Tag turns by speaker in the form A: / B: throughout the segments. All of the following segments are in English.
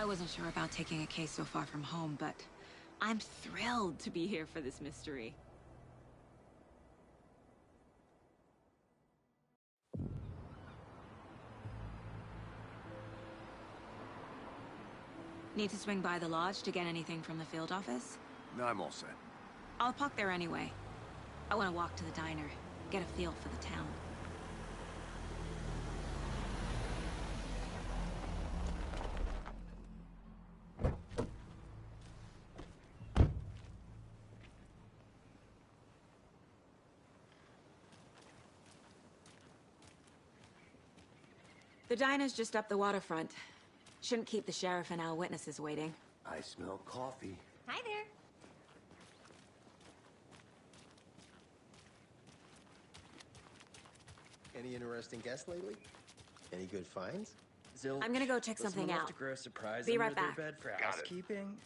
A: I wasn't sure about taking a case so far from home, but I'm thrilled to be here for this mystery. Need to swing by the lodge to get anything from the field office?
B: No, I'm all set.
A: I'll park there anyway. I want to walk to the diner, get a feel for the town. The diner's just up the waterfront. Shouldn't keep the sheriff and our witnesses waiting.
B: I smell coffee.
C: Hi there.
D: Any interesting guests lately? Any good finds?
E: Zilch,
A: I'm gonna go check
E: was
A: something
E: the
A: out.
E: Most gross surprise
A: Be
E: under
A: right
E: their
A: back.
E: bed for
B: Got it.
E: housekeeping?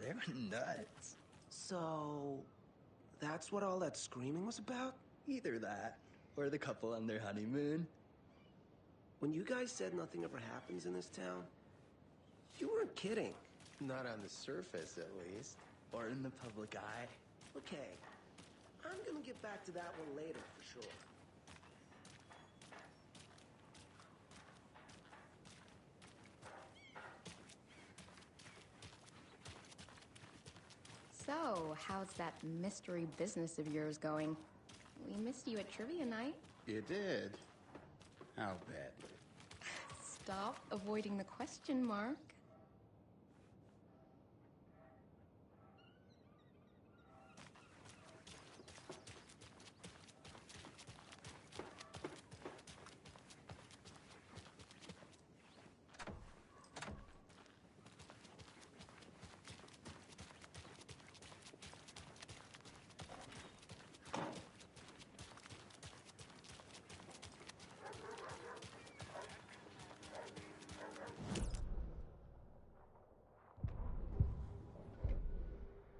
E: They were nuts.
F: So, that's what all that screaming was about?
E: Either that, or the couple on their honeymoon.
F: When you guys said nothing ever happens in this town, you weren't kidding.
D: Not on the surface, at least.
E: Or in the public eye.
F: Okay, I'm gonna get back to that one later for sure.
C: So, how's that mystery business of yours going? We missed you at trivia night.
D: You did? How badly?
C: Stop avoiding the question, Mark.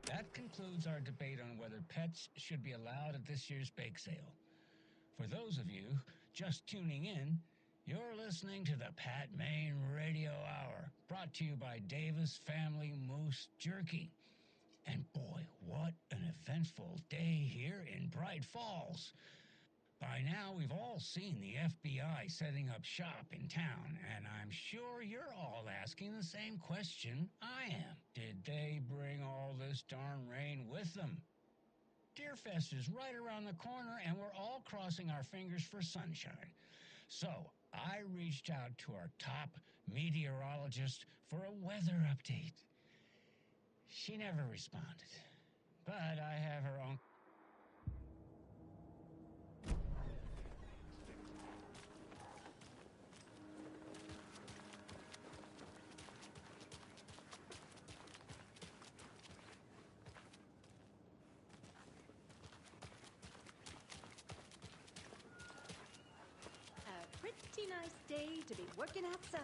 G: That concludes our debate on whether pets should be allowed at this year's bake sale. For those of you just tuning in, you're listening to the Pat Maine Radio Hour, brought to you by Davis Family Moose Jerky. And boy, what an eventful day here in Bright Falls. By now, we've all seen the FBI setting up shop in town, and I'm sure you're all asking the same question I am. Did they bring all this darn rain with them? Deerfest is right around the corner, and we're all crossing our fingers for sunshine. So, I reached out to our top meteorologist for a weather update. She never responded, but I have her own...
H: A pretty nice day to be working outside.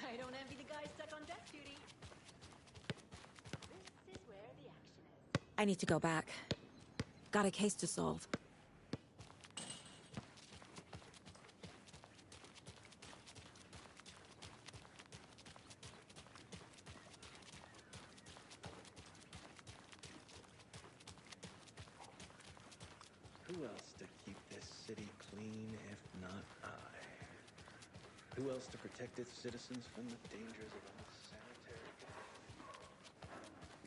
H: I don't envy the guys stuck on desk duty. This is where the action is.
A: I need to go back. Got a case to solve.
E: Who else to keep this city clean if not I? Who else to protect its citizens from the dangers of unsanitary...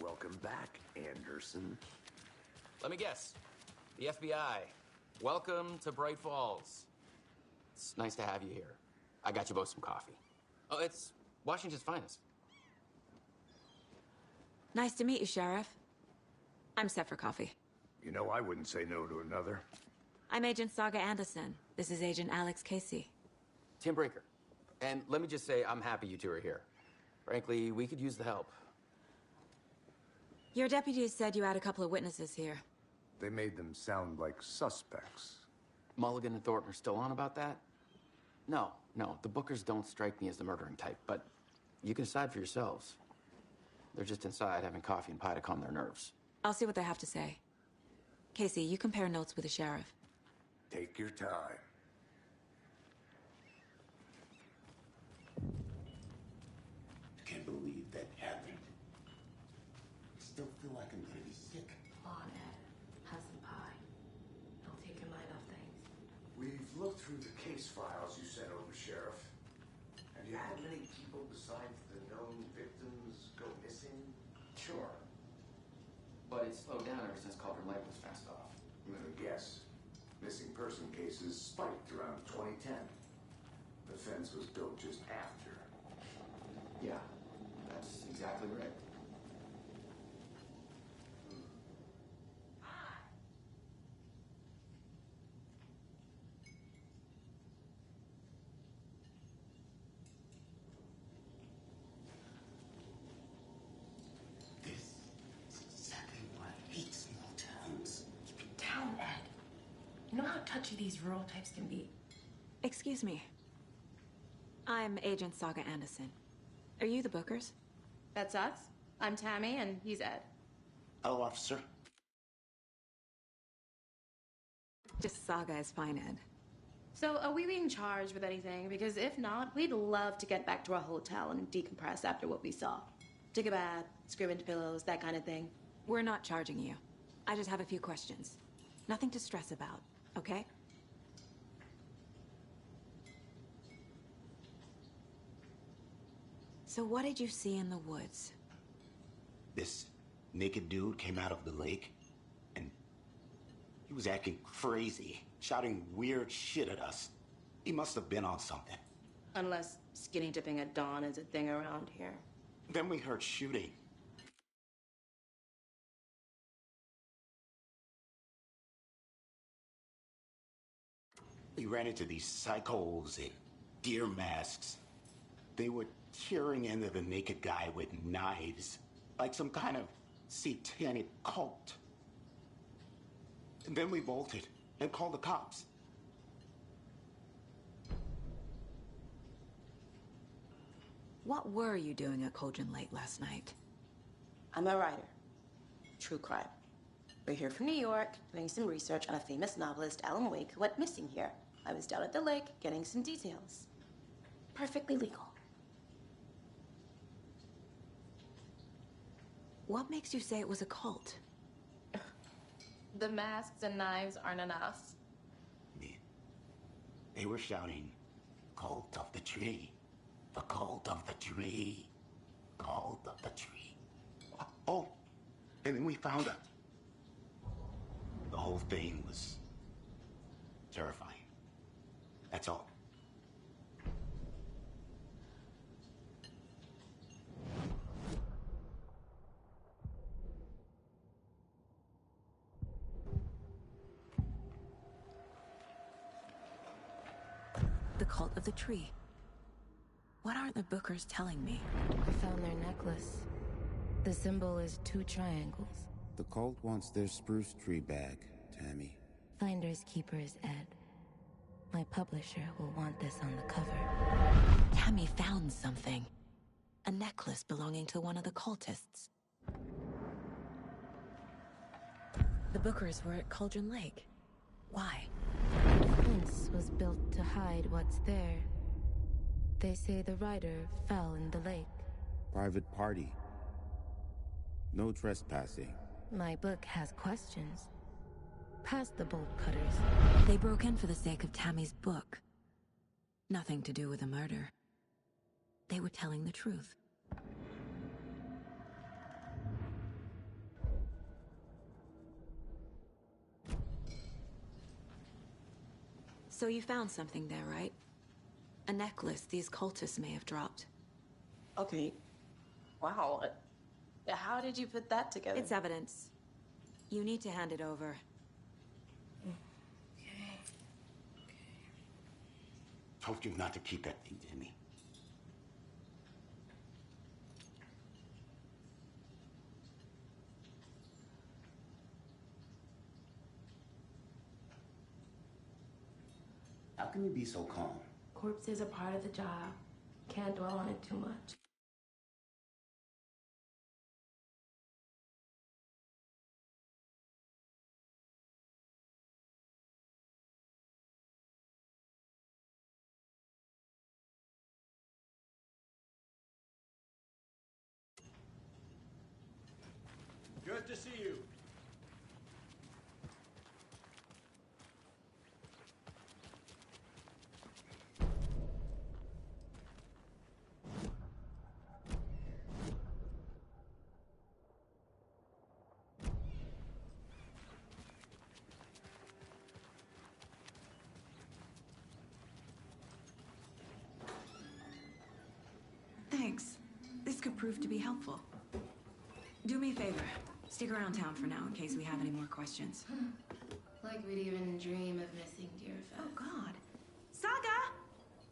B: Welcome back, Anderson.
I: Let me guess. The FBI. Welcome to Bright Falls. It's nice to have you here. I got you both some coffee. Oh, it's Washington's finest.
A: Nice to meet you, Sheriff. I'm set for coffee.
B: You know, I wouldn't say no to another.
A: I'm Agent Saga Anderson. This is Agent Alex Casey.
I: Tim Brinker. And let me just say, I'm happy you two are here. Frankly, we could use the help.
A: Your deputies said you had a couple of witnesses here.
B: They made them sound like suspects.
I: Mulligan and Thornton are still on about that? No, the Bookers don't strike me as the murdering type, but you can decide for yourselves. They're just inside having coffee and pie to calm their nerves.
A: I'll see what they have to say. Casey, you compare notes with the sheriff.
B: Take your time.
F: Can't believe
J: still feel like I'm gonna be sick.
K: Come on, Ed. Have some pie. It'll take your mind off things.
B: We've looked through the case files you sent over, Sheriff. Have you had many people besides the known victims go missing?
I: Sure. But it's slowed down ever since Cauldron Lake was fenced off.
B: I'm gonna guess. Missing person cases spiked around 2010. The fence was built just after.
I: Yeah, that's exactly right.
J: This is exactly why I hate small towns.
K: Keep it down, Ed. You know how touchy these rural types can be.
A: Excuse me. I'm Agent Saga Anderson. Are you the Bookers?
C: That's us. I'm Tammy, and he's Ed.
J: Hello, officer.
A: Just Saga is fine, Ed.
C: So, are we being charged with anything? Because if not, we'd love to get back to our hotel and decompress after what we saw. Take a bath, scream into pillows, that kind of thing.
A: We're not charging you. I just have a few questions. Nothing to stress about, okay? So what did you see in the woods?
J: This naked dude came out of the lake, and he was acting crazy, shouting weird shit at us. He must have been on something.
C: Unless skinny dipping at dawn is a thing around here.
J: Then we heard shooting. We ran into these psychos in deer masks. They were tearing into the naked guy with knives, like some kind of satanic cult. And then we bolted and called the cops.
A: What were you doing at Cauldron Lake last night?
K: I'm a writer. True crime. We're here from New York, doing some research on a famous novelist, Alan Wake, who went missing here. I was down at the lake, getting some details. Perfectly legal.
A: What makes you say it was a cult?
K: The masks and knives aren't enough.
J: They were shouting, "Cult of the tree, the cult of the tree, cult of the tree." Oh, and then we found out. The whole thing was terrifying. That's all.
A: The cult of the tree. What aren't the Bookers telling me?
K: I found their necklace. The symbol is 2 triangles.
L: The cult wants their spruce tree back, Tammy.
K: Finders keepers, Ed. My publisher will want this on the cover.
A: Tammy found something. A necklace belonging to one of the cultists. The Bookers were at Cauldron Lake. Why?
K: The fence was built to hide what's there. They say the writer fell in the lake.
L: Private party. No trespassing.
K: My book has questions. Past the bolt cutters.
A: They broke in for the sake of Tammy's book. Nothing to do with the murder. They were telling the truth. So you found something there, right? A necklace these cultists may have dropped.
K: Okay. Wow. How did you put that together?
A: It's evidence. You need to hand it over.
K: Okay.
J: Told you not to keep that thing to me. How can you be so calm?
K: Corpses are part of the job. Can't dwell on it too much.
M: Good to see you.
A: Thanks. This could prove to be helpful. Do me a favor. Stick around town for now in case we have any more questions.
C: Like we'd even dream of missing Deerfest.
N: Oh, God.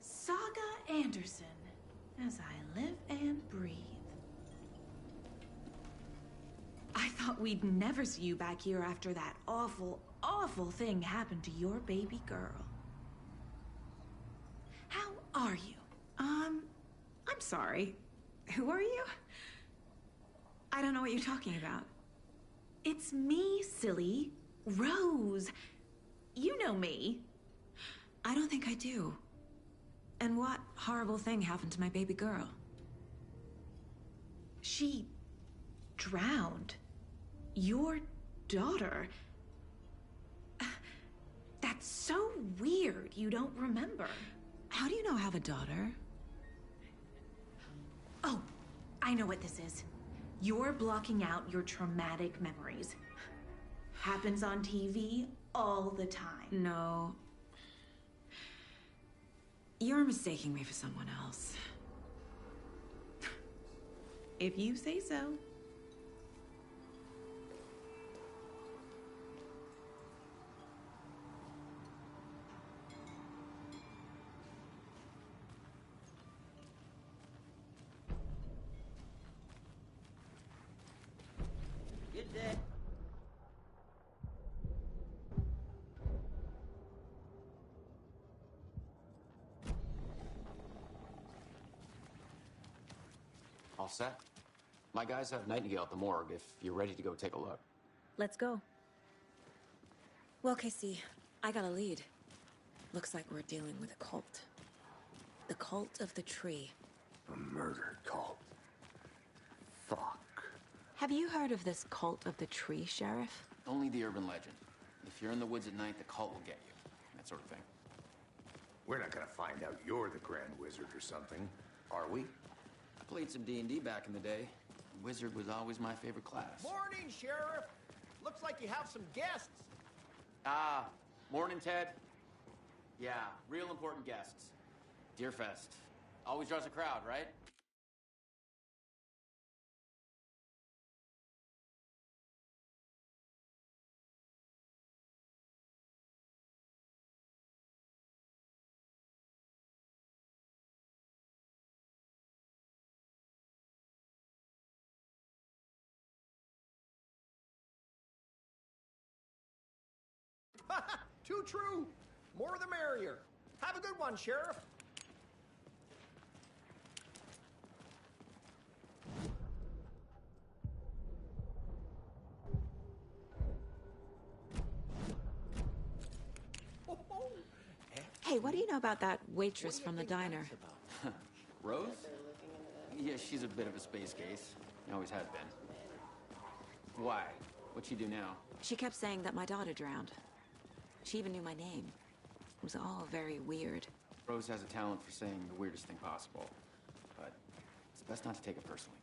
N: Saga Anderson. As I live and breathe. I thought we'd never see you back here after that awful, awful thing happened to your baby girl. How are you? I'm sorry. Who are you? I don't know what you're talking about. It's me, silly. Rose. You know me.
A: I don't think I do. And what horrible thing happened to my baby girl?
N: She drowned. Your daughter. That's so weird you don't remember.
A: How do you know I have a daughter?
N: Oh, I know what this is. You're blocking out your traumatic memories. Happens on TV all the time.
A: No. You're mistaking me for someone else.
N: If you say so.
O: Good day.
I: All set? My guys have Nightingale at the morgue if you're ready to go take a look.
A: Let's go. Well, Casey, I got a lead. Looks like we're dealing with a cult. The cult of the tree.
B: A murder cult. Fuck.
A: Have you heard of this cult of the tree, Sheriff?
I: Only the urban legend. If you're in the woods at night, the cult will get you. That sort of thing.
B: We're not gonna find out you're the Grand Wizard or something, are we?
I: I played some D&D back in the day. Wizard was always my favorite class.
M: Morning, Sheriff. Looks like you have some guests.
I: Ah, morning, Ted. Yeah, real important guests. Deerfest. Always draws a crowd, right?
M: Too true. More the merrier. Have a good one, Sheriff.
A: Hey, what do you know about that waitress from the diner?
I: Rose? Yeah, she's a bit of a space case. Always has been. Why? What'd she do now?
A: She kept saying that my daughter drowned. She even knew my name. It was all very weird.
I: Rose has a talent for saying the weirdest thing possible. But it's best not to take it personally.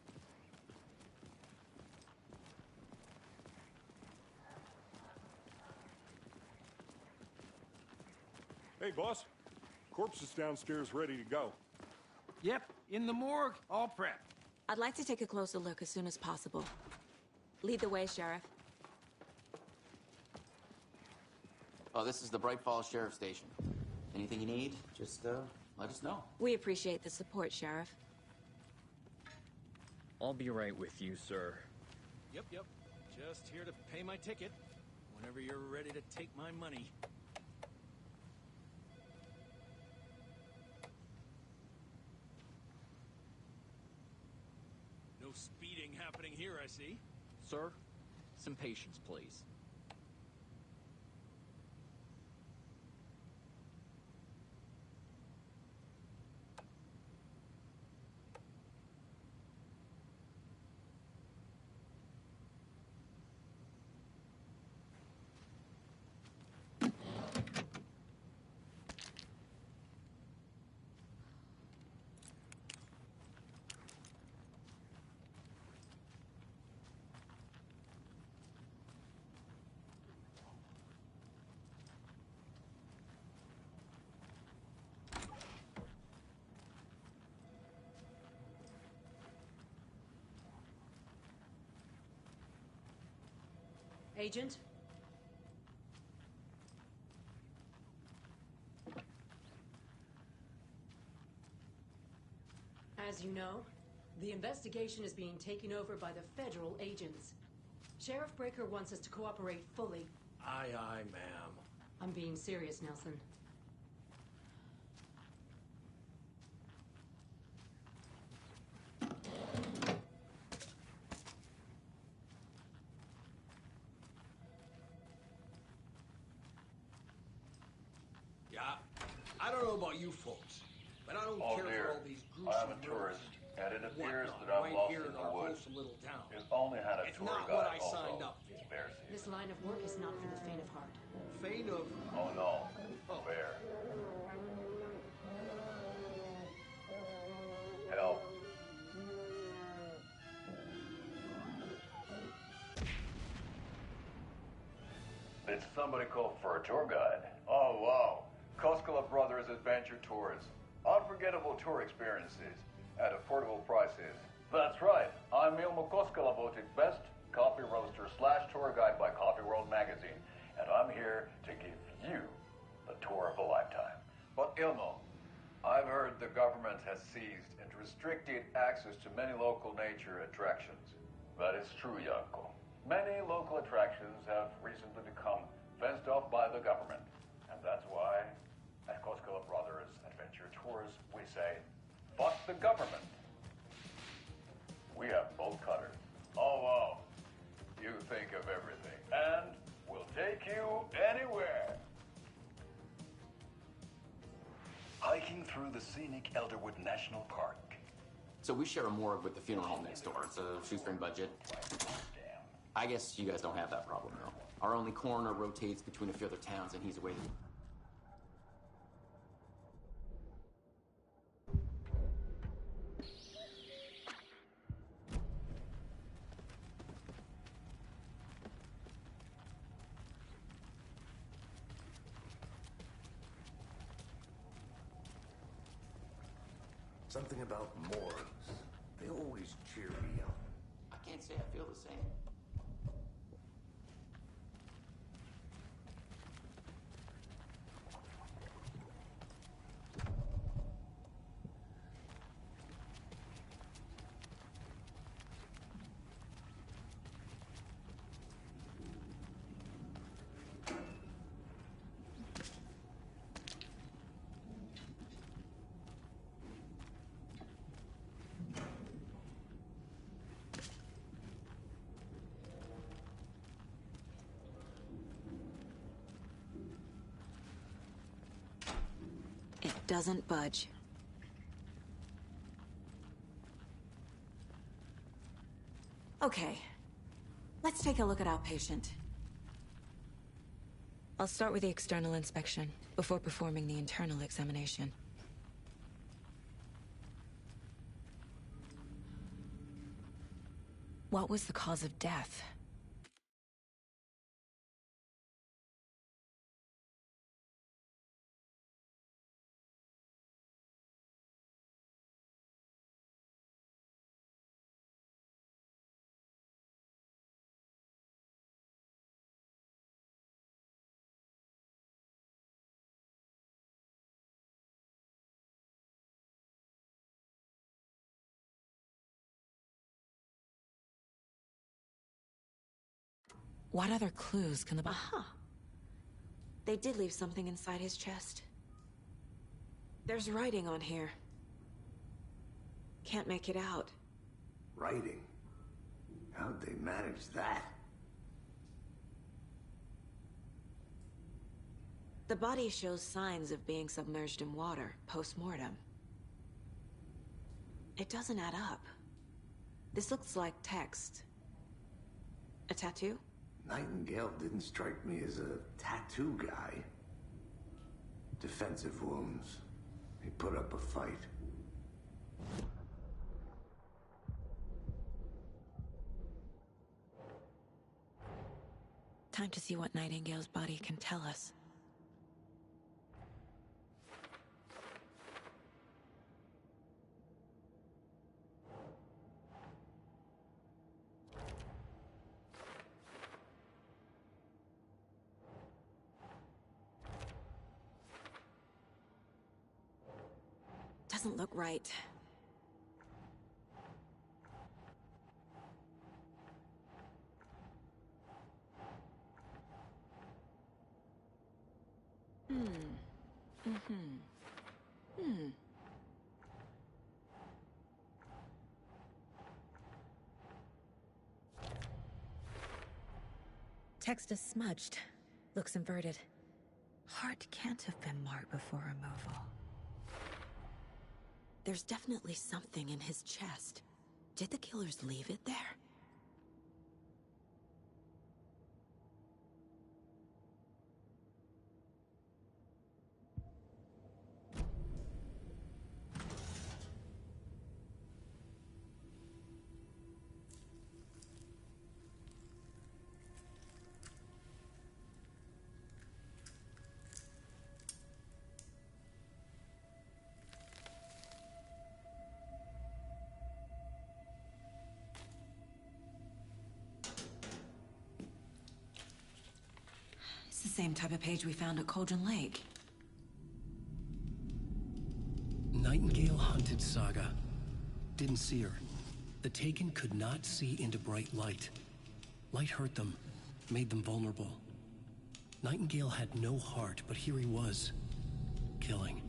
P: Hey, boss. Corpse is downstairs ready to go.
M: Yep, in the morgue, all prepped.
A: I'd like to take a closer look as soon as possible. Lead the way, Sheriff.
I: Oh, this is the Bright Falls Sheriff Station. Anything you need, just let us know.
A: We appreciate the support, Sheriff.
Q: I'll be right with you, sir.
E: Yep. Just here to pay my ticket. Whenever you're ready to take my money. No speeding happening here, I see.
Q: Sir, some patience, please.
H: Agent? As you know, the investigation is being taken over by the federal agents. Sheriff Breaker wants us to cooperate fully.
O: Aye, aye, ma'am.
H: I'm being serious, Nelson.
O: Yeah, I don't know about you folks, but I don't care for all these gruesome
R: I'm a tourist, and it appears
O: whatnot
R: that I'm
O: right
R: lost
O: here
R: in
O: in
R: the
O: our
R: woods.
O: wholesome little town.
R: If only had a
O: It's
R: tour
O: not
R: guide
O: what I
R: also.
O: signed up for.
R: It's bear season.
H: This line of work is not for the faint of heart.
O: Faint of...
R: Oh no, bear. Help. Did somebody call for a tour guide? Oh wow, Koskela Brothers Adventure Tours. Unforgettable tour experiences at affordable prices. That's right, I'm Ilmo Koskela, voted best coffee roaster / tour guide by Coffee World magazine, and I'm here to give you the tour of a lifetime. But Ilmo, I've heard the government has seized and restricted access to many local nature attractions. That is true, Janko. Many local attractions have recently become fenced off by the government. And that's why, at Koskela Brothers Adventure Tours, we say, fuck the government. We have bolt cutters. Oh, wow. You think of everything. And we'll take you anywhere. Hiking through the scenic Elderwood National Park.
I: So we share a morgue with the funeral home next door. It's a shoestring budget. I guess you guys don't have that problem, though. Our only coroner rotates between a few other towns, and he's away.
B: Something about morgues. They always cheer me up.
I: I can't say I feel the same.
A: It doesn't budge. Okay. Let's take a look at our patient. I'll start with the external inspection before performing the internal examination. What was the cause of death? What other clues can the Aha! They did leave something inside his chest. There's writing on here. Can't make it out.
B: Writing? How'd they manage that?
A: The body shows signs of being submerged in water, post-mortem. It doesn't add up. This looks like text. A tattoo?
B: Nightingale didn't strike me as a tattoo guy. Defensive wounds. He put up a fight.
A: Time to see what Nightingale's body can tell us. doesn't look right. Text is smudged. Looks inverted. Heart can't have been marked before removal. There's definitely something in his chest. Did the killers leave it there? It's the same type of page we found at Cauldron Lake.
S: Nightingale hunted Saga. Didn't see her. The Taken could not see into bright light. Light hurt them, made them vulnerable. Nightingale had no heart, but here he was, killing.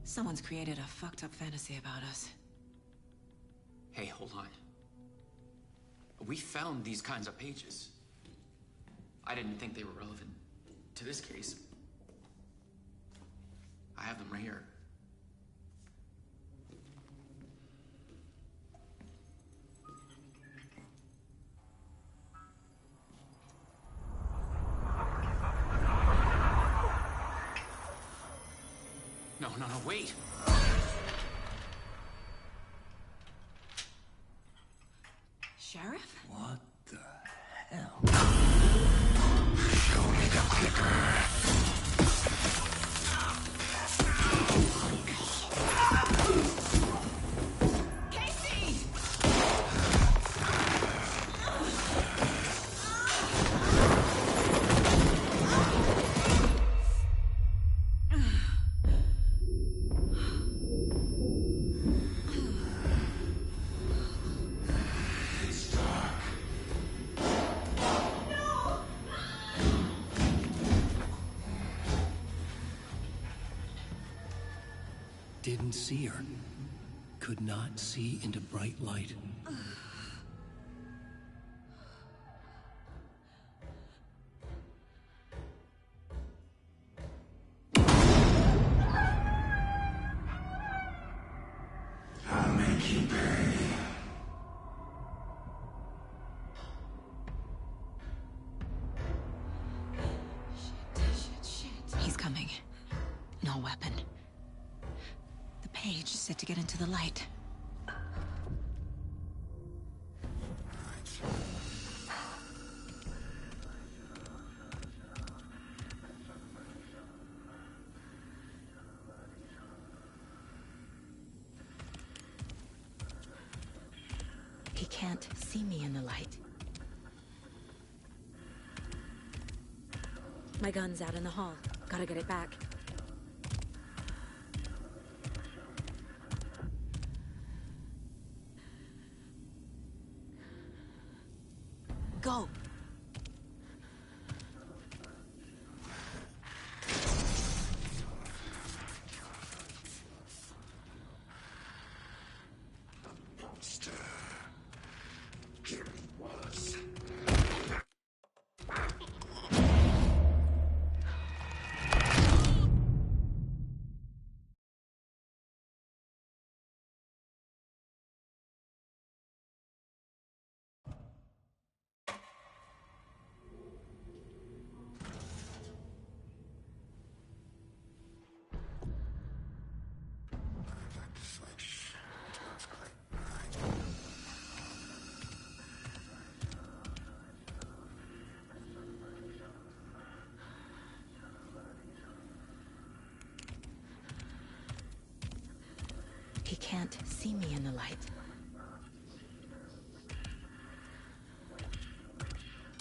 A: Someone's created a fucked up fantasy about us.
I: Hey, hold on. We found these kinds of pages. I didn't think they were relevant to this case. I have them right here. No, wait!
A: Sheriff?
F: What the hell?
J: Show me the clicker.
S: Didn't see her. Could not see into bright light.
J: I'll make you pay.
A: Shit. He's coming. No weapon. The page said to get into the light. He can't see me in the light. My gun's out in the hall. Gotta get it back. Go!
J: Monster. Here it was.
A: He can't see me in the light.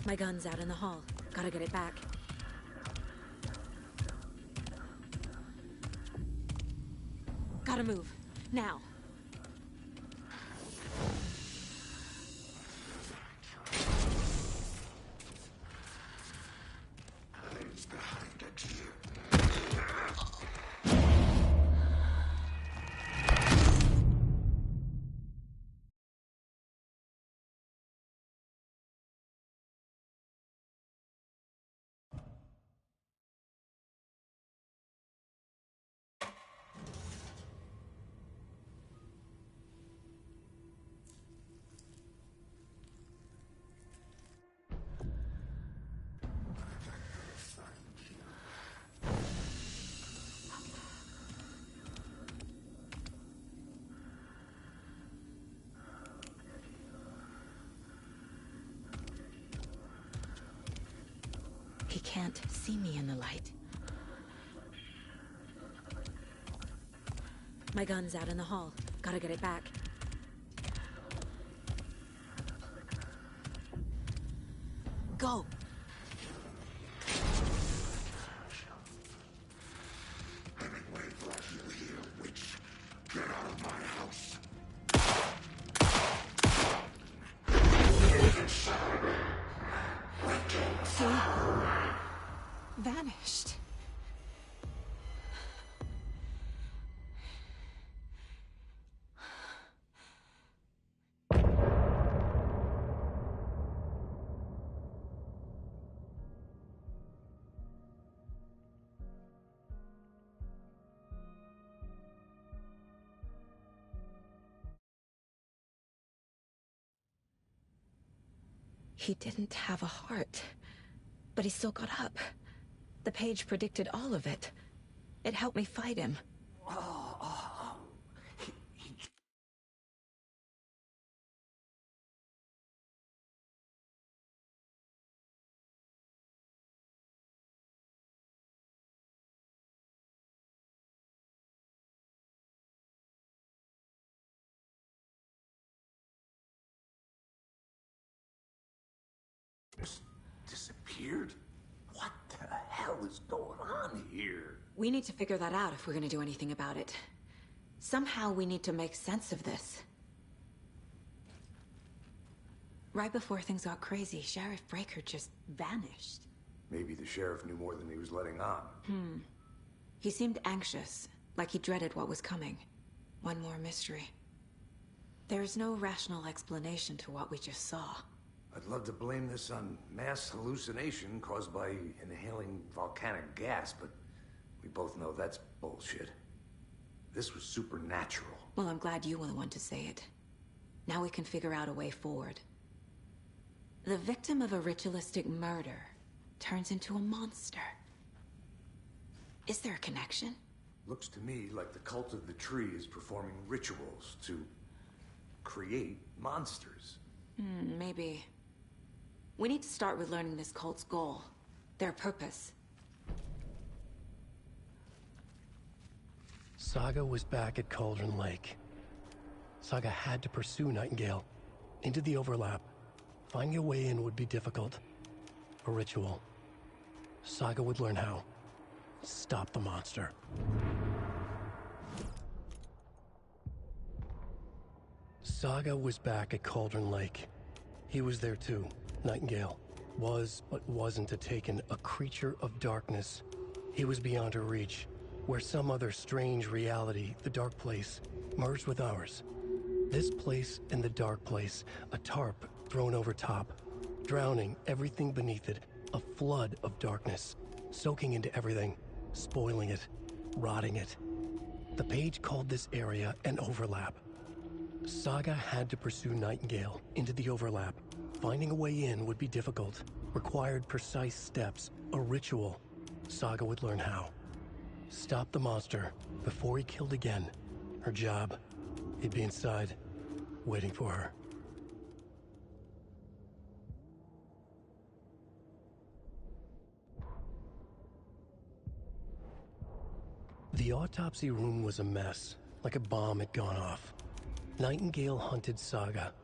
A: My gun's out in the hall. Gotta get it back. Gotta move. Now. He can't see me in the light. My gun's out in the hall. Gotta get it back. Go!
J: Get out of my house.
A: See? Vanished. He didn't have a heart, but he still got up. The page predicted all of it. It helped me fight him.
B: Just disappeared? What the hell is going on here?
A: We need to figure that out if we're gonna do anything about it. Somehow we need to make sense of this. Right before things got crazy, Sheriff Breaker just vanished.
B: Maybe the sheriff knew more than he was letting on.
A: He seemed anxious, like he dreaded what was coming. One more mystery. There's no rational explanation to what we just saw.
B: I'd love to blame this on mass hallucination caused by inhaling volcanic gas, but we both know that's bullshit. This was supernatural.
A: Well, I'm glad you were the one to say it. Now we can figure out a way forward. The victim of a ritualistic murder turns into a monster. Is there a connection?
B: Looks to me like the cult of the tree is performing rituals to create monsters.
A: Maybe. We need to start with learning this cult's goal, their purpose.
S: Saga was back at Cauldron Lake. Saga had to pursue Nightingale into the overlap. Finding a way in would be difficult. A ritual. Saga would learn how. Stop the monster. Saga was back at Cauldron Lake. He was there too. Nightingale was, but wasn't a Taken, a creature of darkness. He was beyond her reach, where some other strange reality, the dark place, merged with ours. This place and the dark place, a tarp thrown over top, drowning everything beneath it, a flood of darkness, soaking into everything, spoiling it, rotting it. The page called this area an overlap. Saga had to pursue Nightingale into the overlap. Finding a way in would be difficult, required precise steps, a ritual. Saga would learn how. Stop the monster before he killed again. Her job, he'd be inside, waiting for her. The autopsy room was a mess, like a bomb had gone off. Nightingale hunted Saga.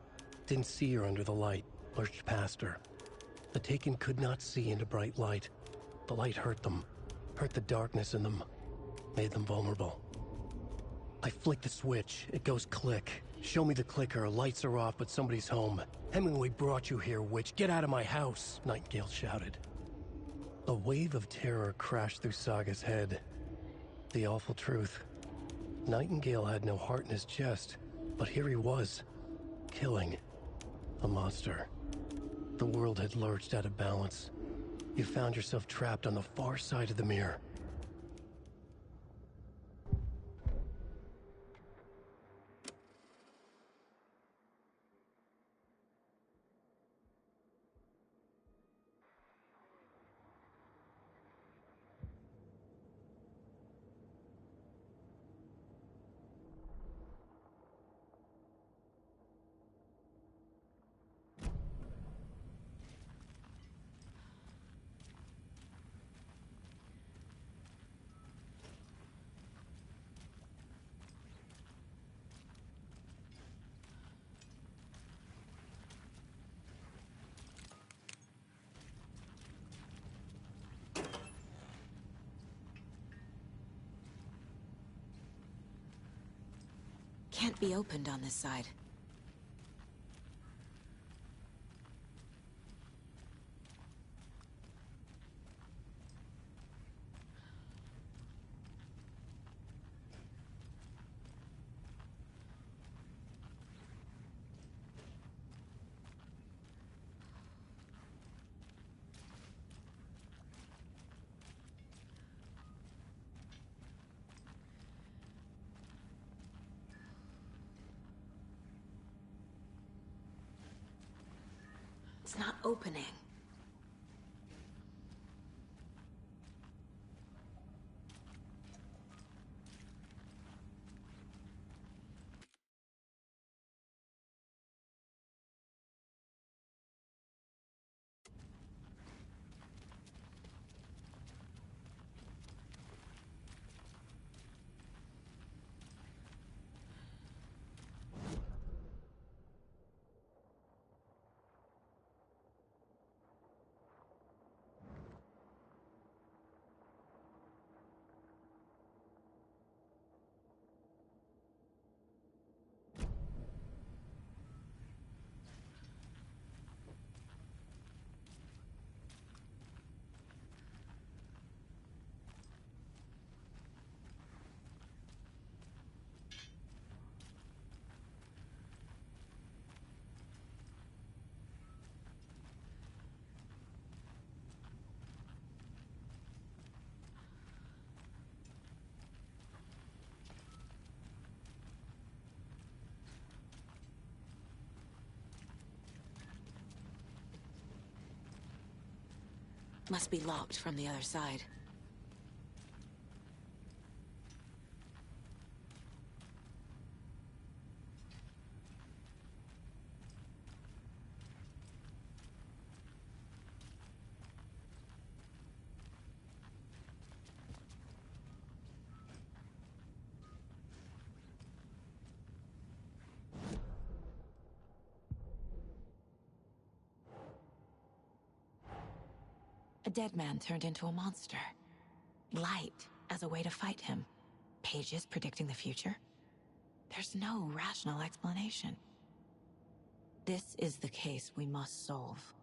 S: Didn't see her under the light, lurched past her. The Taken could not see into bright light. The light hurt them, hurt the darkness in them, made them vulnerable. I flick the switch, it goes click. Show me the clicker, lights are off, but somebody's home. Hemingway brought you here, witch. Get out of my house, Nightingale shouted. A wave of terror crashed through Saga's head. The awful truth. Nightingale had no heart in his chest, but here he was, killing a monster. The world had lurched out of balance. You found yourself trapped on the far side of the mirror.
A: Can't be opened on this side. It's not opening. Must be locked from the other side. A dead man turned into a monster. Light as a way to fight him. Pages predicting the future. There's no rational explanation. This is the case we must solve.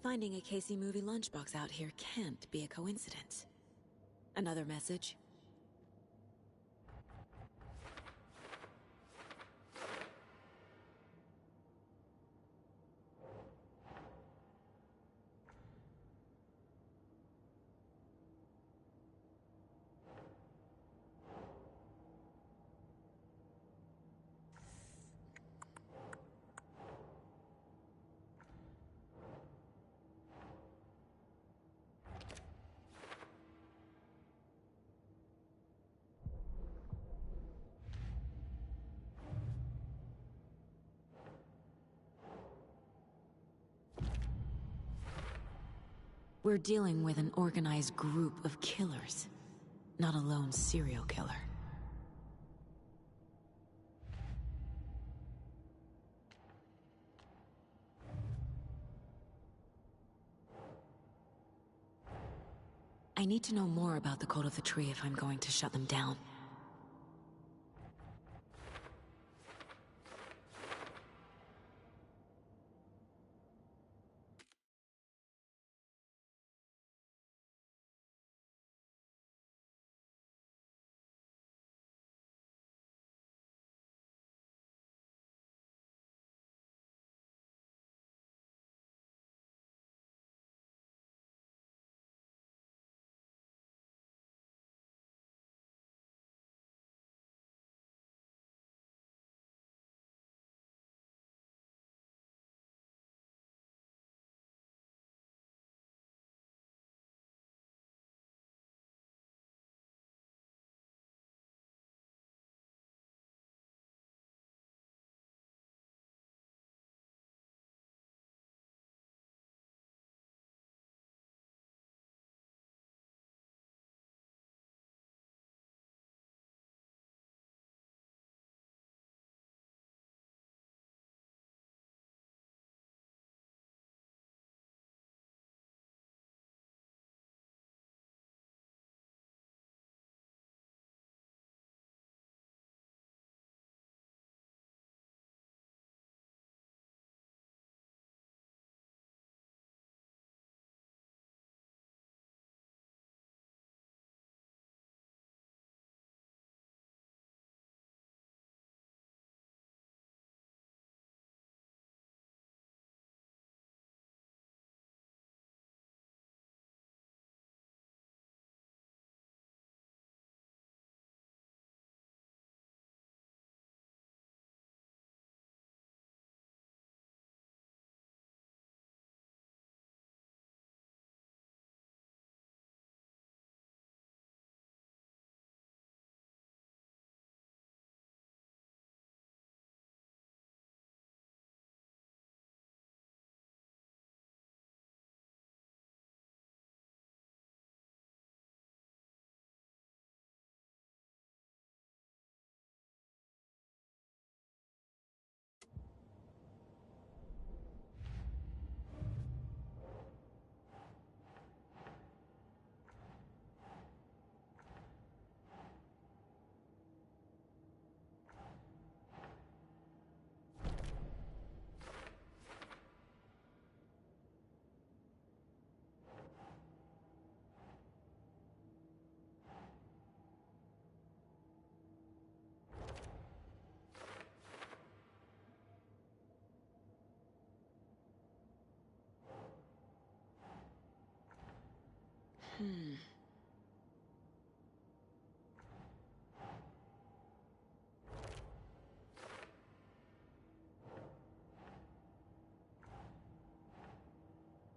A: Finding a Casey movie lunchbox out here can't be a coincidence. Another message? We're dealing with an organized group of killers, not a lone serial killer. I need to know more about the Cult of the Tree if I'm going to shut them down.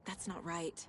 A: That's not right.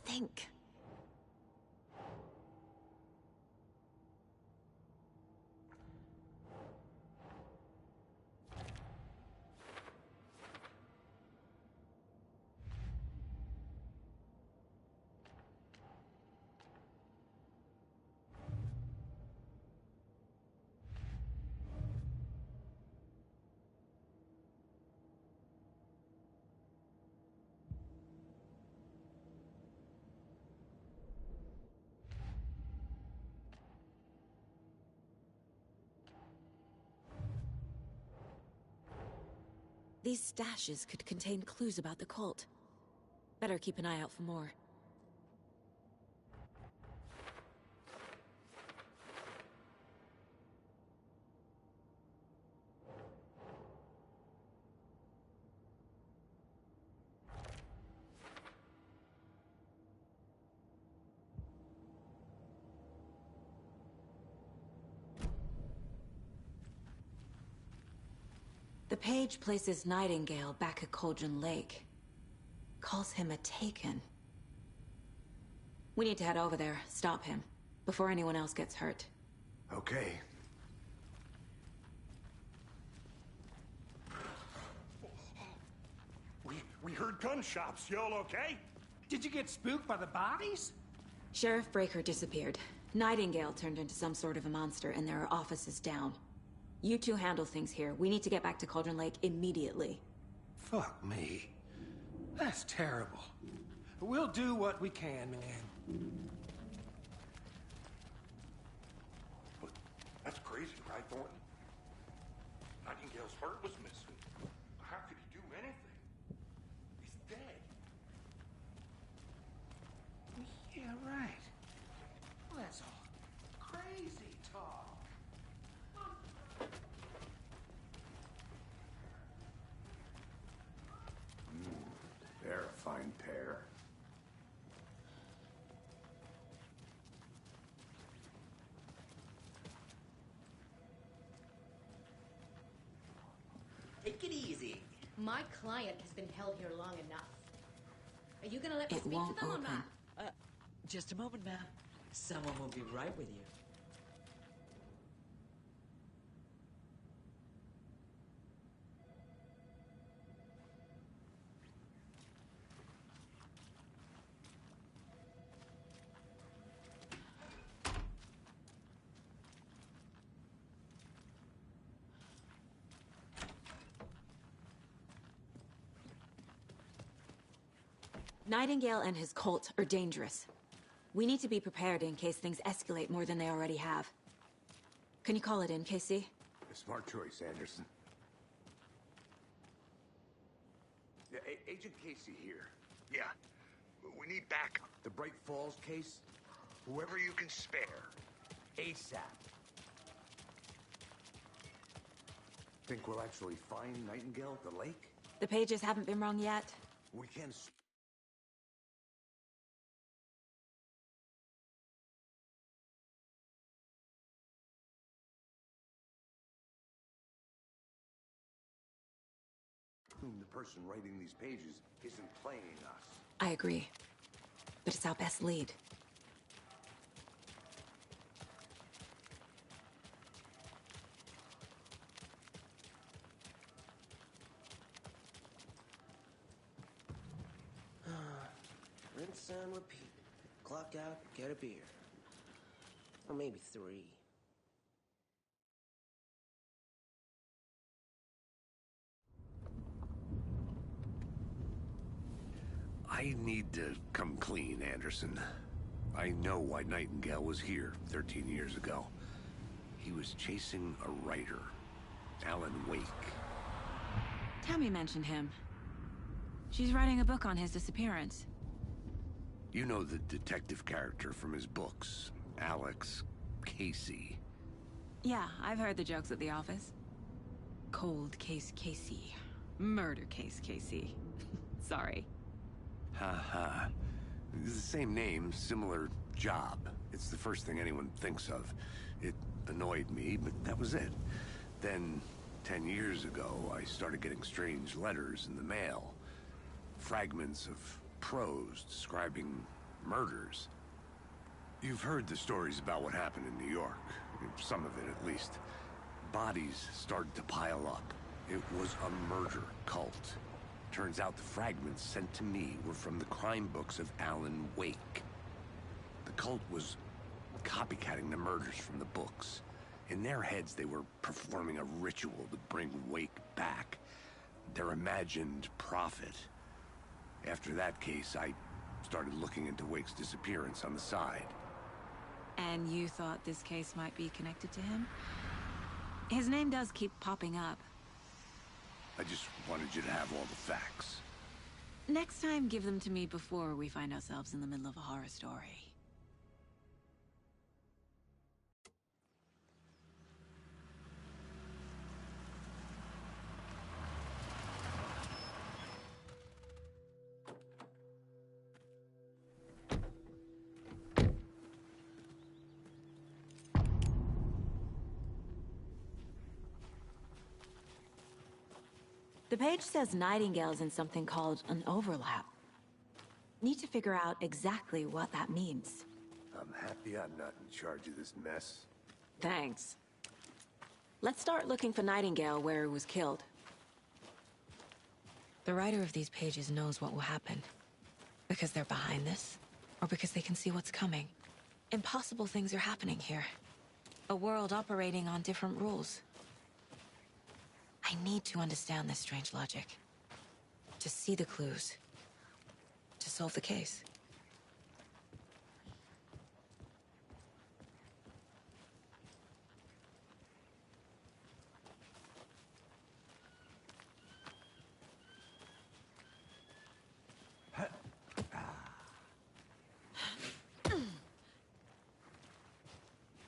A: Think. These stashes could contain clues about the cult. Better keep an eye out for more. The page places Nightingale back at Cauldron Lake. Calls him a Taken. We need to head over there, stop him, before anyone else gets hurt.
B: Okay.
P: We heard gunshots. Y'all okay?
T: Did you get spooked by the bodies?
A: Sheriff Breaker disappeared. Nightingale turned into some sort of a monster, and there are offices down. You two handle things here. We need to get back to Cauldron Lake immediately.
T: Fuck me. That's terrible. We'll do what we can, man.
P: But that's crazy, right, Thornton? Nightingale's heart was missing. How could he do anything? He's dead.
T: Yeah, right. Well, that's all crazy talk.
B: They're a fine pair.
U: Take it easy.
H: My client has been held here long enough. Are you gonna let me speak to them or not?
U: Just a moment, ma'am. Someone will be right with you.
A: Nightingale and his cult are dangerous. We need to be prepared in case things escalate more than they already have. Can you call it in, Casey?
B: A smart choice, Anderson. Yeah, Agent Casey here.
J: Yeah. We need backup.
B: The Bright Falls case?
J: Whoever you can spare.
B: ASAP. Think we'll actually find Nightingale at the lake?
A: The pages haven't been wrong yet.
B: We can... The person writing these pages isn't playing us.
A: I agree. But it's our best lead.
F: Rinse and repeat. Clock out, get a beer. Or maybe 3.
B: I need to come clean, Anderson. I know why Nightingale was here 13 years ago. He was chasing a writer, Alan Wake.
A: Tammy mentioned him. She's writing a book on his disappearance.
B: You know the detective character from his books, Alex Casey.
A: Yeah, I've heard the jokes at the office. Cold case Casey. Murder case Casey. Sorry.
B: Ha. It's the same name, similar job. It's the first thing anyone thinks of. It annoyed me, but that was it. Then, 10 years ago, I started getting strange letters in the mail. Fragments of prose describing murders. You've heard the stories about what happened in New York. Some of it, at least. Bodies started to pile up. It was a murder cult. Turns out the fragments sent to me were from the crime books of Alan Wake. The cult was copycatting the murders from the books. In their heads, they were performing a ritual to bring Wake back. Their imagined prophet. After that case, I started looking into Wake's disappearance on the side.
A: And you thought this case might be connected to him? His name does keep popping up.
B: I just wanted you to have all the facts.
A: Next time, give them to me before we find ourselves in the middle of a horror story. The page says Nightingale's in something called an overlap. Need to figure out exactly what that means.
B: I'm happy I'm not in charge of this mess.
A: Thanks. Let's start looking for Nightingale where he was killed. The writer of these pages knows what will happen. Because they're behind this, or because they can see what's coming. Impossible things are happening here. A world operating on different rules. I need to understand this strange logic. To see the clues. To solve the case.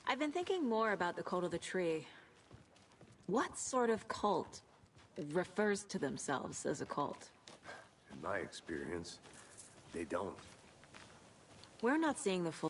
A: I've been thinking more about the cult of the tree. What sort of cult refers to themselves as a cult?
B: In my experience, they don't.
A: We're not seeing the full...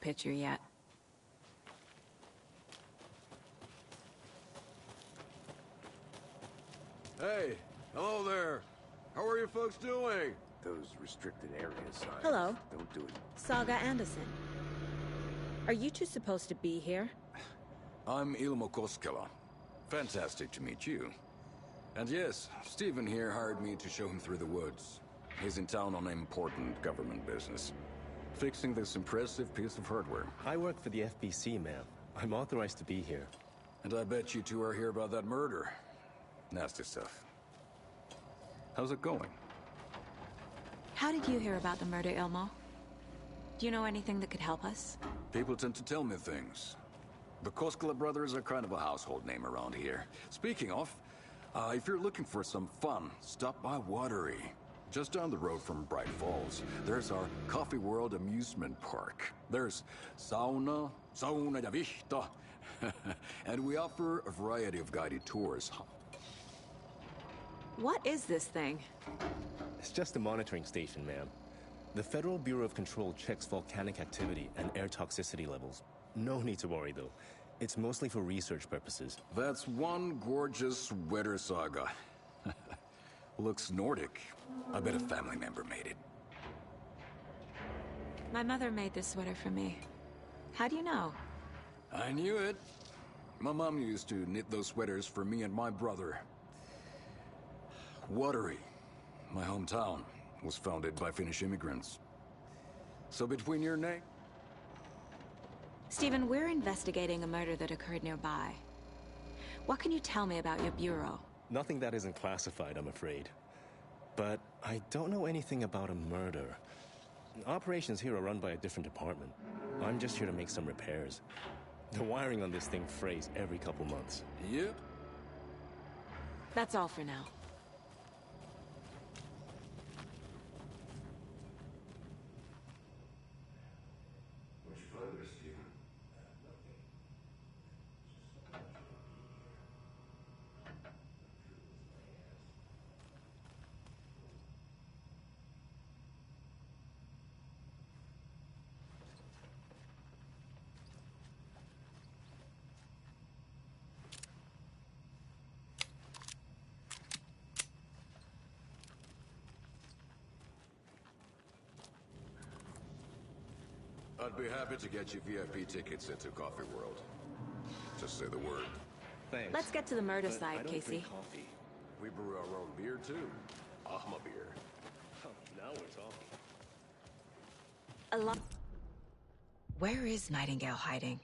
A: picture yet.
O: Hey, hello there. How are you folks doing?
B: Those restricted area signs.
A: Hello.
B: Don't do it.
A: Saga Anderson. Are you two supposed to be here?
D: I'm Ilmo Koskela. Fantastic to meet you. And yes, Stephen here hired me to show him through the woods. He's in town on important government business, fixing this impressive piece of hardware.
V: I work for the FBC, ma'am. I'm authorized to be here.
D: And I bet you two are here about that murder. Nasty stuff. How's it going?
A: How did you hear about the murder, Ilmo? Do you know anything that could help us?
D: People tend to tell me things. The Koskela brothers are kind of a household name around here. Speaking of, if you're looking for some fun, stop by Watery. Just down the road from Bright Falls, there's our Coffee World amusement park. There's sauna ja vihta, and we offer a variety of guided tours.
A: What is this thing?
V: It's just a monitoring station, ma'am. The Federal Bureau of Control checks volcanic activity and air toxicity levels. No need to worry, though. It's mostly for research purposes.
D: That's one gorgeous weather saga. Looks Nordic. I bet a family member made it.
A: My mother made this sweater for me. How do you know?
D: I knew it. My mom used to knit those sweaters for me and my brother. Watery, my hometown, was founded by Finnish immigrants. So between your name...
A: Stephen, we're investigating a murder that occurred nearby. What can you tell me about your bureau?
V: Nothing that isn't classified, I'm afraid. But I don't know anything about a murder. Operations here are run by a different department. I'm just here to make some repairs. The wiring on this thing frays every couple months.
D: Yep.
A: That's all for now.
D: I'd be happy to get you VIP tickets into Coffee World. Just say the word.
V: Thanks.
A: Let's get to the murder
V: But
A: side,
V: I don't
A: Casey.
V: drink coffee.
D: We brew our own beer, too. Ahma beer.
V: Oh, now we're talking.
A: A lot. Where is Nightingale hiding?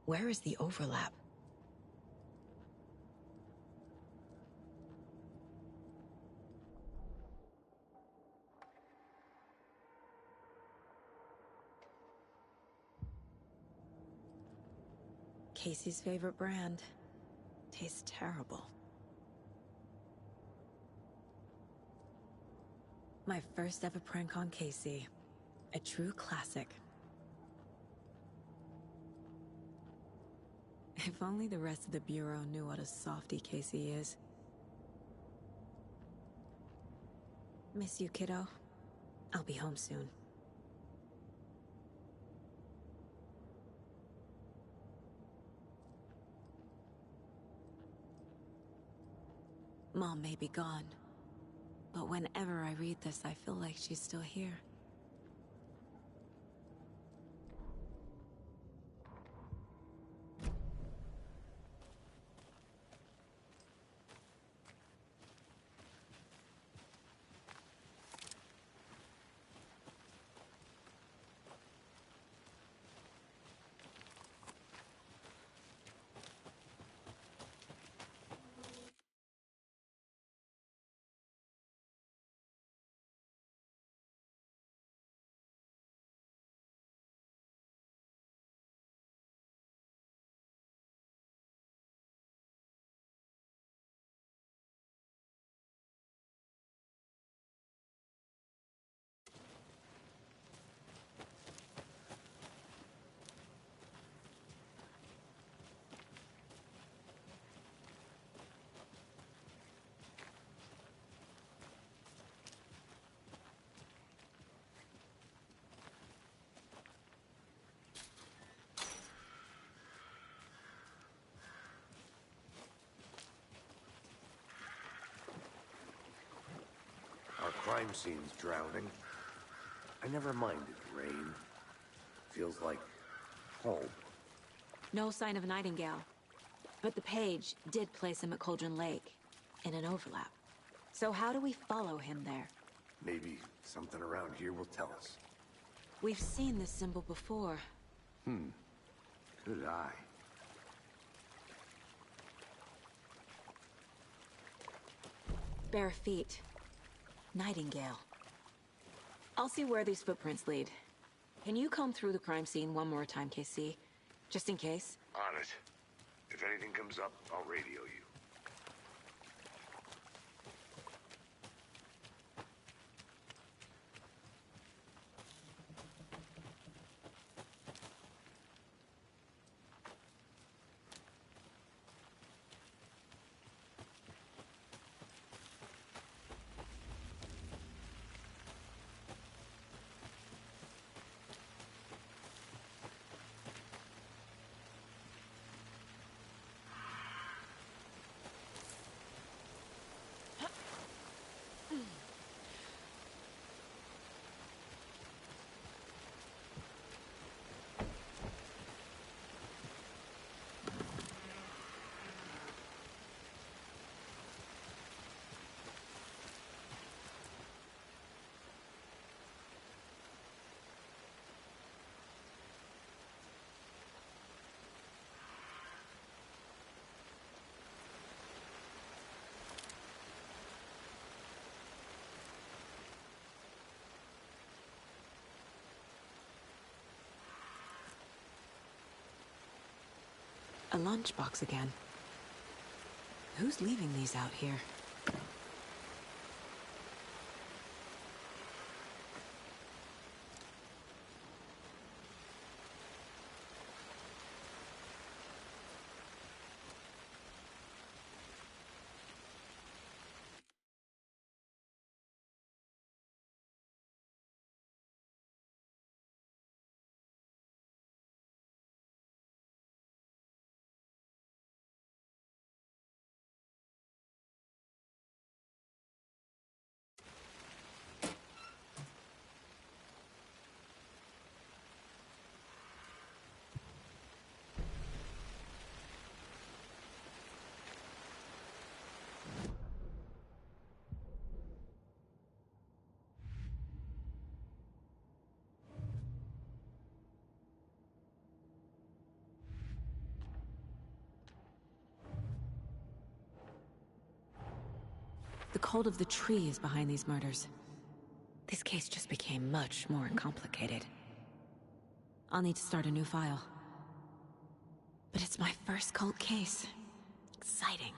A: Where is the overlap? Casey's favorite brand. Tastes terrible. My first ever prank on Casey. A true classic. If only the rest of the Bureau knew what a softie Casey is. Miss you, kiddo. I'll be home soon. Mom may be gone, but whenever I read this, I feel like she's still here.
B: Our crime scene's drowning. I never minded rain. Feels like home.
A: No sign of Nightingale. But the page did place him at Cauldron Lake. in an overlap. So how do we follow him there?
B: Maybe something around here will tell us.
A: We've seen this symbol before.
B: Good eye.
A: Bare feet. Nightingale. I'll see where these footprints lead. Can you comb through the crime scene one more time, KC? Just in case?
B: On it. If anything comes up, I'll radio you.
A: A lunchbox again. Who's leaving these out here? The cult of the tree is behind these murders. This case just became much more complicated. I'll need to start a new file. But it's my first cult case. Exciting.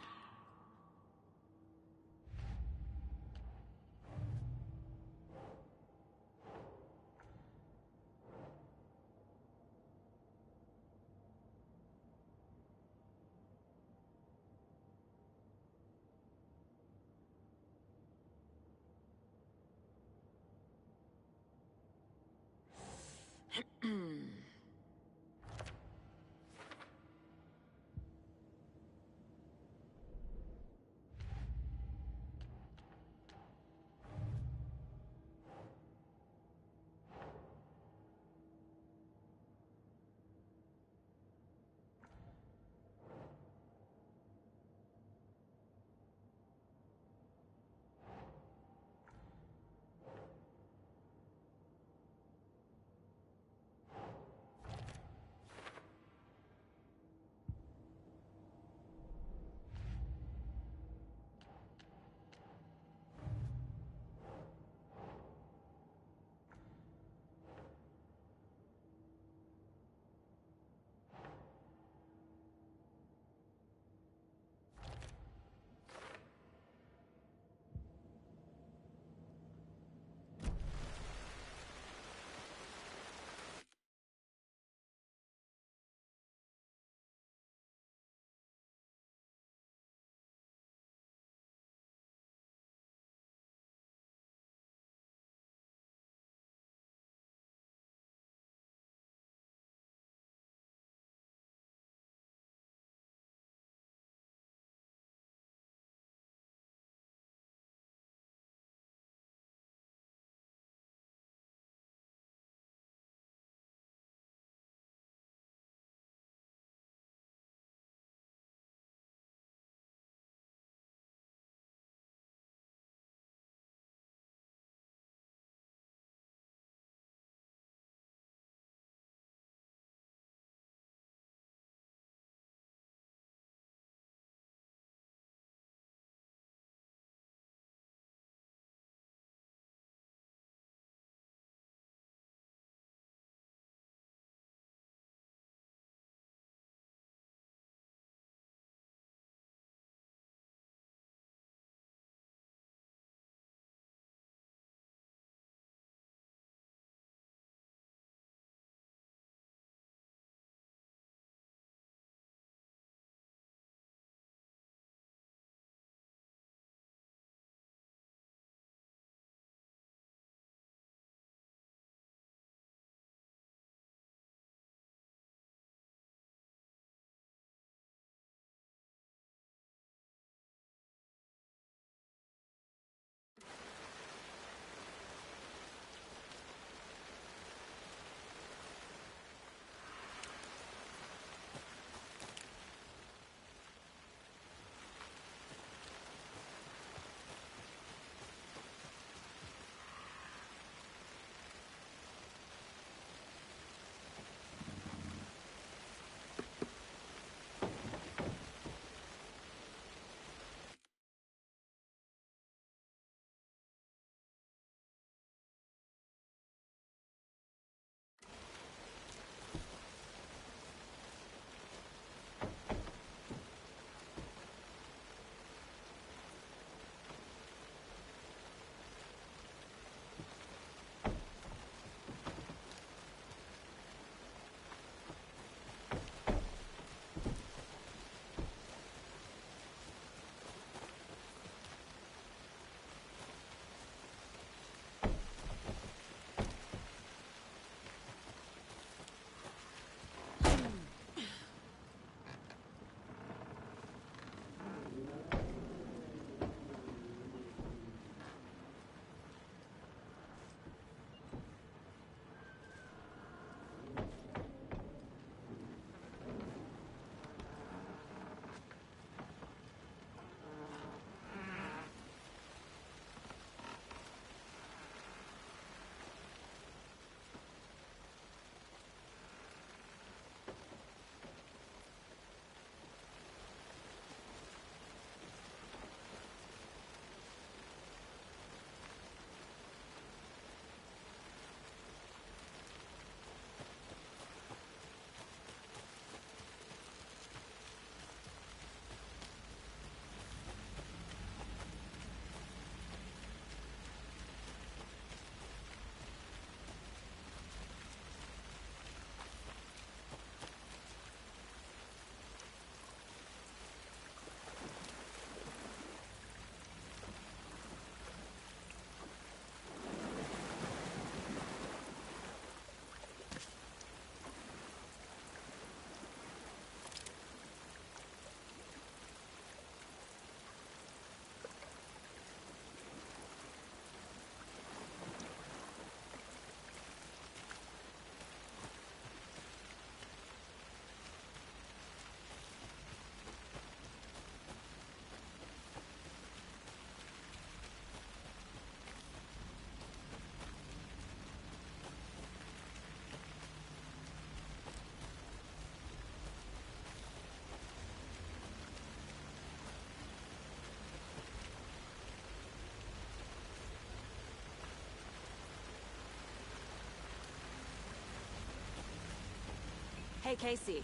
A: Hey, Casey.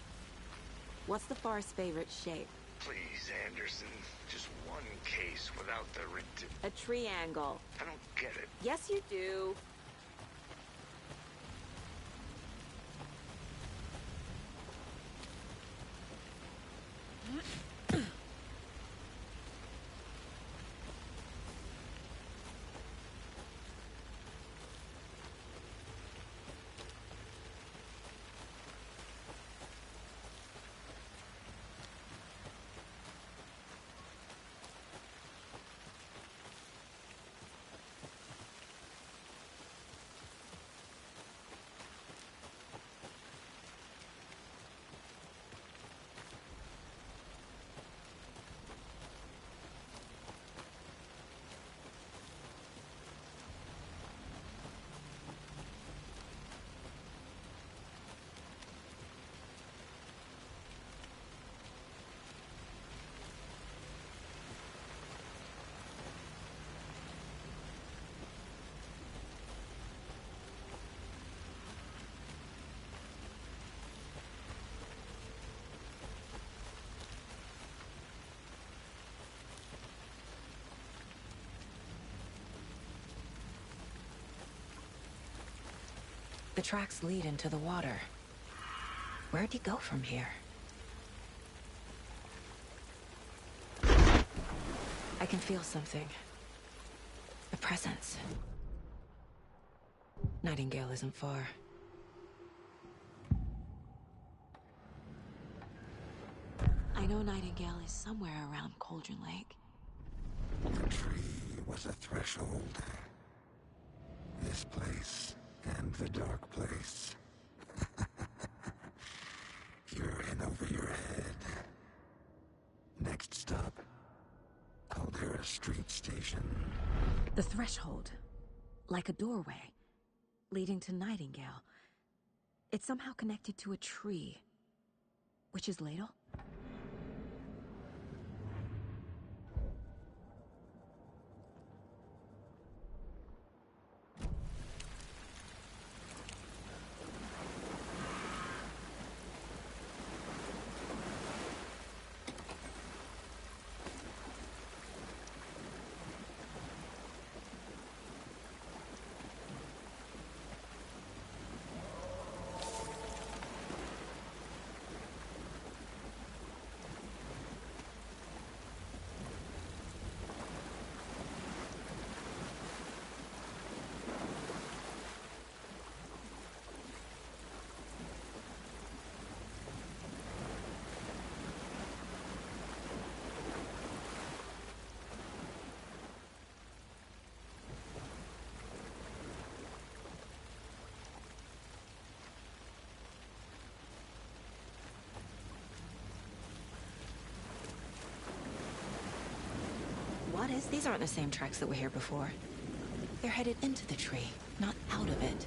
A: What's the far's favorite shape?
J: Please, Anderson. Just one case without the
A: A triangle.
J: I don't get it.
A: Yes, you do. The tracks lead into the water. Where'd he go from here? I can feel something. A presence. Nightingale isn't far. I know Nightingale is somewhere around Cauldron Lake.
J: The tree was a threshold. This place and the dark place. You're in over your head. Next stop, Caldera Street Station.
A: The threshold. Like a doorway. Leading to Nightingale. It's somehow connected to a tree. Witch's Ladle? What is? These aren't the same tracks that were here before. They're headed into the tree, not out of it.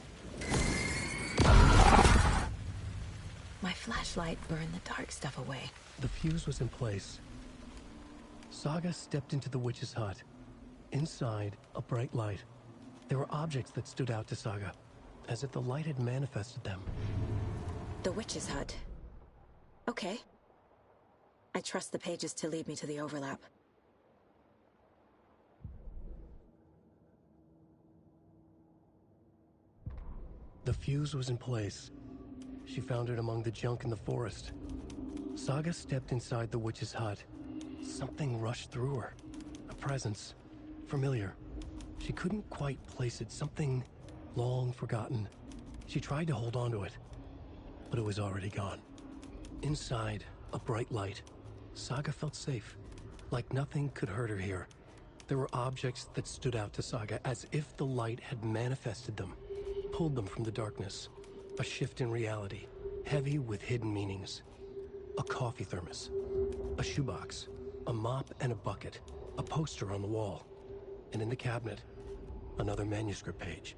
A: My flashlight burned the dark stuff away.
S: The fuse was in place. Saga stepped into the witch's hut. Inside, a bright light. There were objects that stood out to Saga, as if the light had manifested them.
A: The witch's hut. Okay. I trust the pages to lead me to the overlap.
S: The fuse was in place. She found it among the junk in the forest. Saga stepped inside the witch's hut. Something rushed through her. A presence. Familiar. She couldn't quite place it. Something long forgotten. She tried to hold on to it, but it was already gone. Inside, a bright light. Saga felt safe. Like nothing could hurt her here. There were objects that stood out to Saga as if the light had manifested them. Pulled them from the darkness. A shift in reality, heavy with hidden meanings. A coffee thermos, a shoebox, a mop and a bucket, a poster on the wall, and in the cabinet, another manuscript page.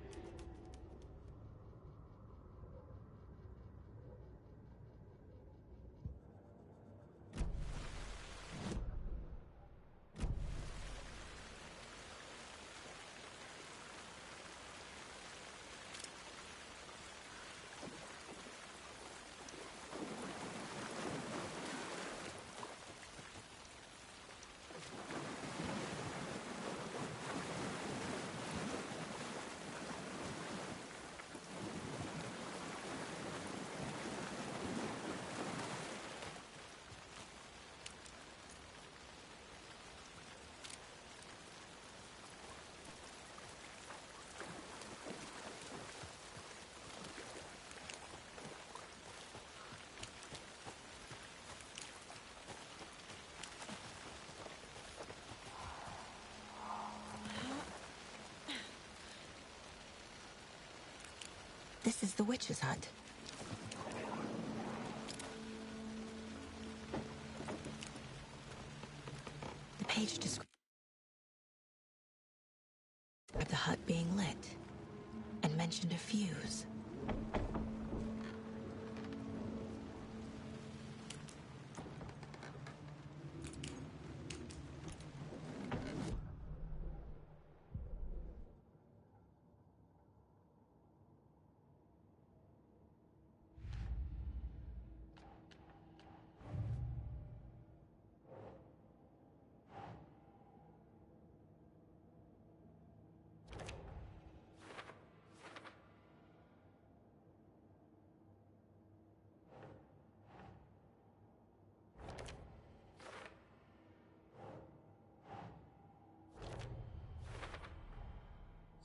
A: This is the witch's hut. The page describes the hut being lit and mentioned a fuse.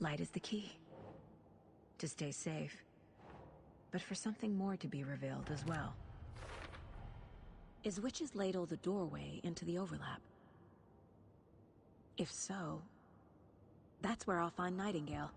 A: Light is the key. To stay safe. But for something more to be revealed as well. Is Witch's Ladle the doorway into the overlap? If so, that's where I'll find Nightingale.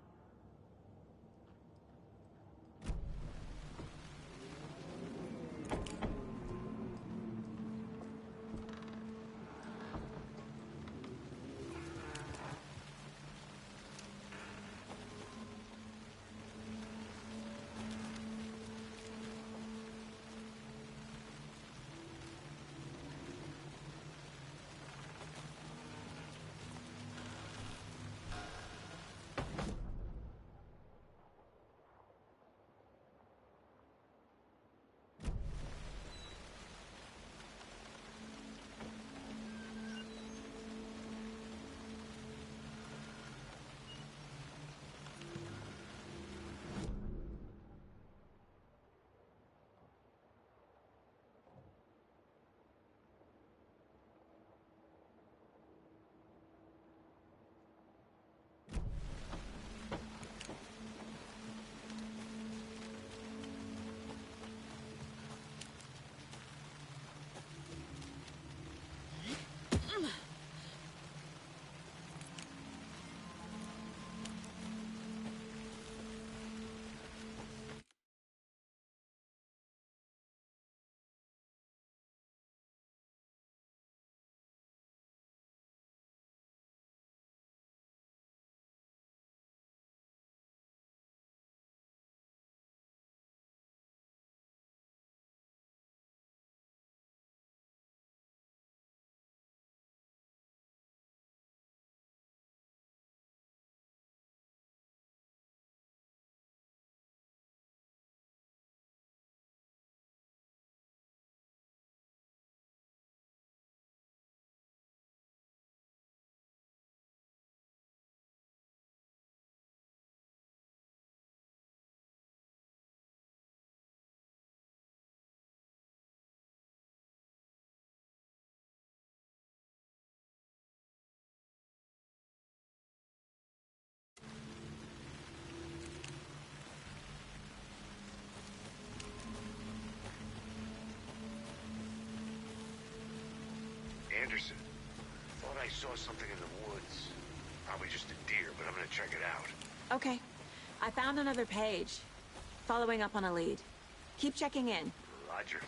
B: Anderson, thought I saw something in the woods. Probably just a deer, but I'm gonna check it out.
A: Okay. I found another page. Following up on a lead. Keep checking in.
B: Roger.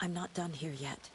A: I'm not done here yet.